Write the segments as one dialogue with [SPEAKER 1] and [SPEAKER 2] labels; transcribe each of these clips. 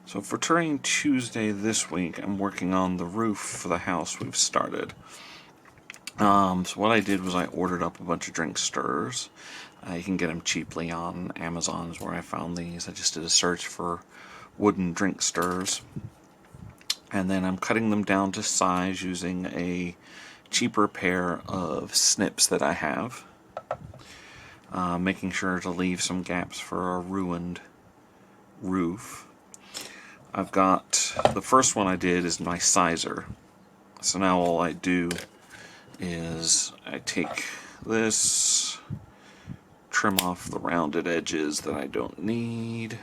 [SPEAKER 1] So for Terrain Tuesday this week, I'm working on the roof for the house we've started. So what I did was I ordered up a bunch of drink stirrers. You can get them cheaply on Amazon is where I found these. I just did a search for wooden drink stirrers. And then I'm cutting them down to size using a cheaper pair of snips that I have. Making sure to leave some gaps for a ruined roof. I've got, the first one I did is my sizer. So now all I do is I take this, trim off the rounded edges that I don't need,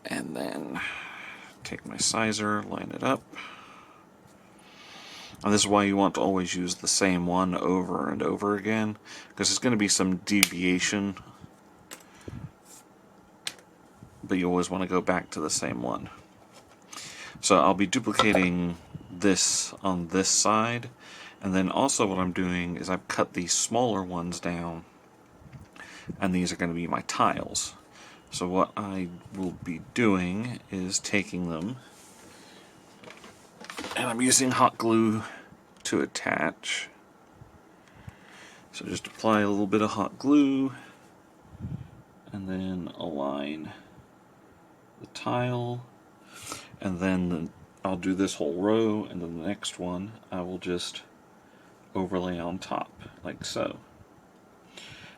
[SPEAKER 1] and then take my sizer, line it up. And this is why you want to always use the same one over and over again, because there's going to be some deviation, but you always want to go back to the same one. So I'll be duplicating this on this side, and then also what I'm doing is I've cut these smaller ones down, and these are going to be my tiles. So what I will be doing is taking them, and I'm using hot glue to attach. So just apply a little bit of hot glue, and then align the tile, and then I'll do this whole row, and then the next one I will just overlay on top, like so.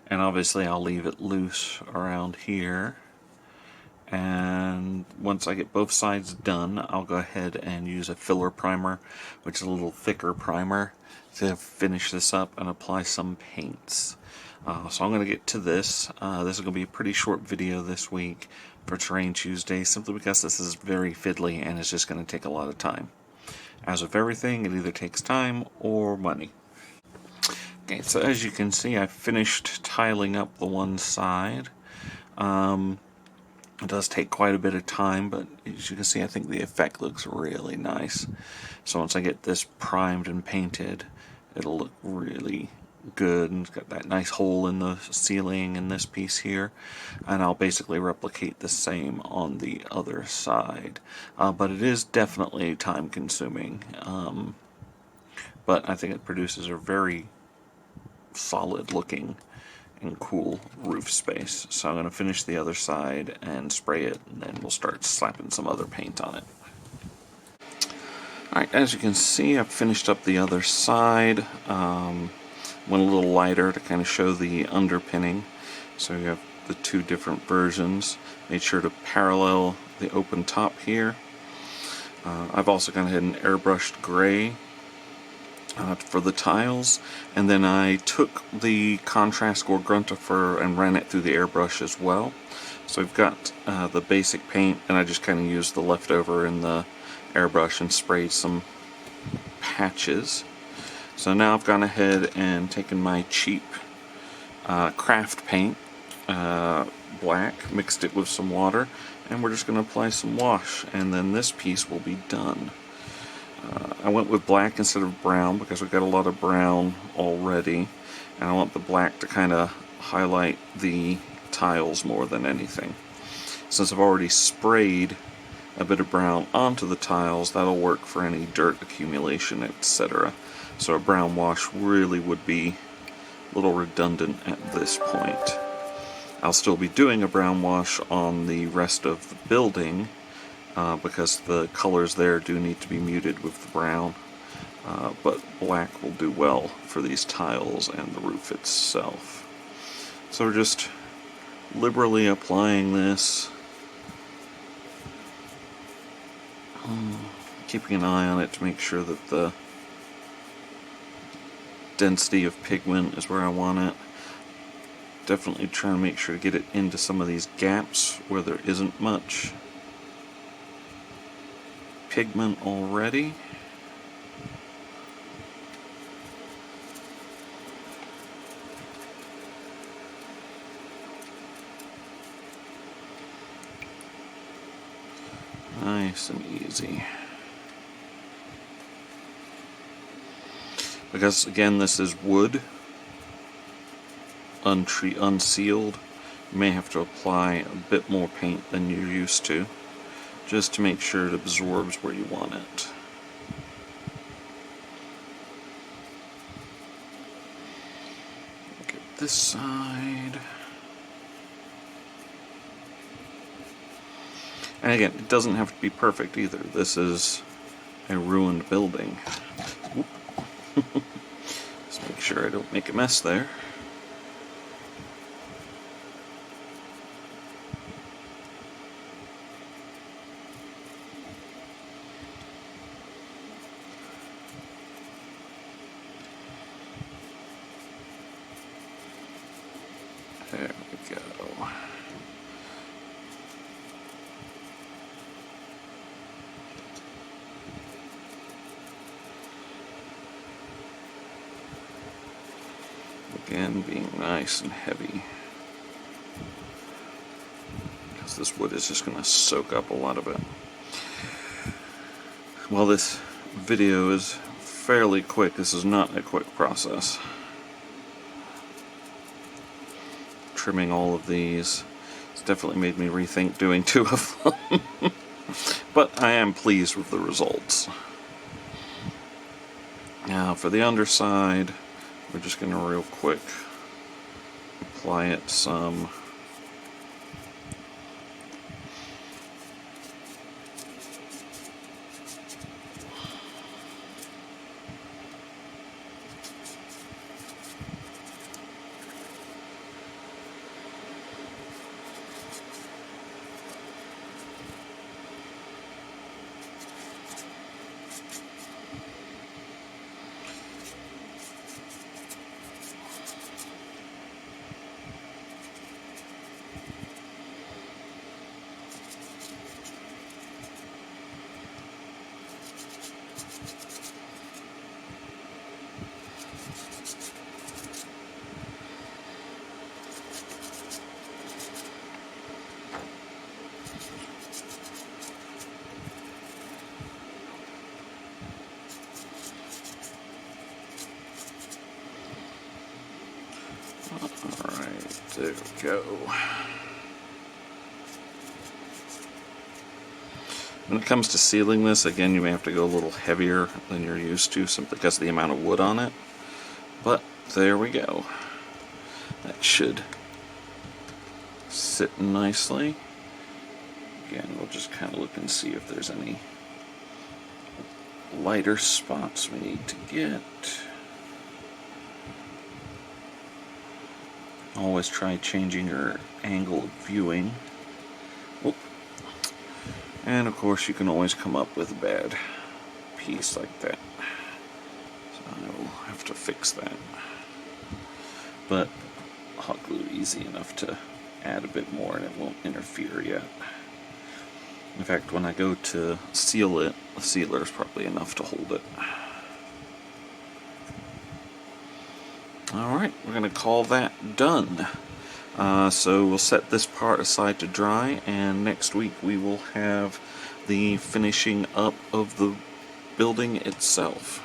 [SPEAKER 1] And obviously I'll leave it loose around here. And once I get both sides done, I'll go ahead and use a filler primer, which is a little thicker primer, to finish this up and apply some paints. So I'm going to get to this. This is going to be a pretty short video this week for Terrain Tuesday, simply because this is very fiddly and it's just going to take a lot of time. As with everything, it either takes time or money. Okay, so as you can see, I finished tiling up the one side. It does take quite a bit of time, but as you can see, I think the effect looks really nice. So once I get this primed and painted, it'll look really good, and it's got that nice hole in the ceiling in this piece here, and I'll basically replicate the same on the other side. But it is definitely time consuming, but I think it produces a very solid looking and cool roof space. So I'm going to finish the other side and spray it, and then we'll start slapping some other paint on it. Alright, as you can see, I've finished up the other side. Went a little lighter to kind of show the underpinning. So you have the two different versions. Made sure to parallel the open top here. I've also gone ahead and airbrushed gray for the tiles, and then I took the contrast Gorgruntifer and ran it through the airbrush as well. So we've got the basic paint, and I just kind of used the leftover in the airbrush and sprayed some patches. So now I've gone ahead and taken my cheap craft paint, black, mixed it with some water, and we're just going to apply some wash, and then this piece will be done. I went with black instead of brown because we've got a lot of brown already, and I want the black to kind of highlight the tiles more than anything. Since I've already sprayed a bit of brown onto the tiles, that'll work for any dirt accumulation, etc. So a brown wash really would be a little redundant at this point. I'll still be doing a brown wash on the rest of the building, because the colors there do need to be muted with the brown, but black will do well for these tiles and the roof itself. So we're just liberally applying this, keeping an eye on it to make sure that the density of pigment is where I want it. Definitely trying to make sure to get it into some of these gaps where there isn't much pigment already. Nice and easy. Because again, this is wood, unsealed, You may have to apply a bit more paint than you're used to, just to make sure it absorbs where you want it. Look at this side. And again, it doesn't have to be perfect either. This is a ruined building. Just make sure I don't make a mess there. There we go. Again, being nice and heavy, because this wood is just going to soak up a lot of it. While this video is fairly quick, this is not a quick process. Trimming all of these, it's definitely made me rethink doing 2 of them. But I am pleased with the results. Now for the underside, we're just going to real quick apply it some. Alright, there we go. When it comes to sealing this, again, you may have to go a little heavier than you're used to, simply because of the amount of wood on it. But there we go. That should sit nicely. Again, we'll just kind of look and see if there's any lighter spots we need to get. Always try changing your angle of viewing. Oop. And of course you can always come up with a bad piece like that. So I will have to fix that. But hot glue easy enough to add a bit more and it won't interfere yet. In fact, when I go to seal it, the sealer is probably enough to hold it. Alright, we're going to call that done. So we'll set this part aside to dry, and next week we will have the finishing up of the building itself.